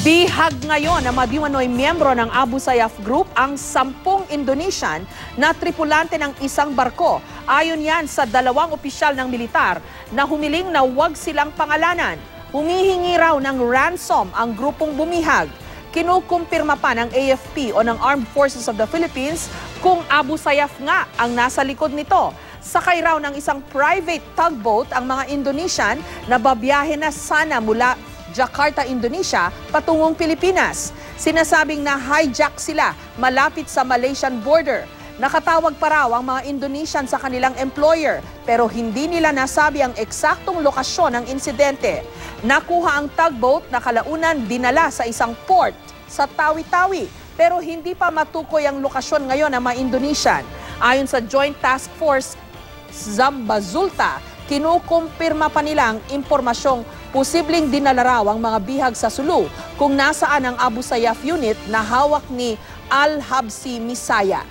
Bihag ngayon na madiwano'y miyembro ng Abu Sayyaf Group ang 10 Indonesian na tripulante ng isang barko. Ayon yan sa 2 opisyal ng militar na humiling na huwag silang pangalanan. Humihingi raw ng ransom ang grupong bumihag. Kinukumpirma pa ng AFP o ng Armed Forces of the Philippines kung Abu Sayyaf nga ang nasa likod nito. Sakay raw ng isang private tugboat ang mga Indonesian na babiyahe na sana mula Jakarta, Indonesia, patungong Pilipinas. Sinasabing na hijack sila malapit sa Malaysian border. Nakatawag pa raw ang mga Indonesian sa kanilang employer pero hindi nila nasabi ang eksaktong lokasyon ng insidente. Nakuha ang tugboat na kalaunan dinala sa isang port sa Tawi-Tawi pero hindi pa matukoy ang lokasyon ngayon ng mga Indonesian. Ayon sa Joint Task Force Zambazulta, kinukumpirma pa nilang impormasyong posibleng dinala raw ang mga bihag sa Sulu kung nasaan ang Abu Sayyaf unit na hawak ni Al-Habsi Misaya.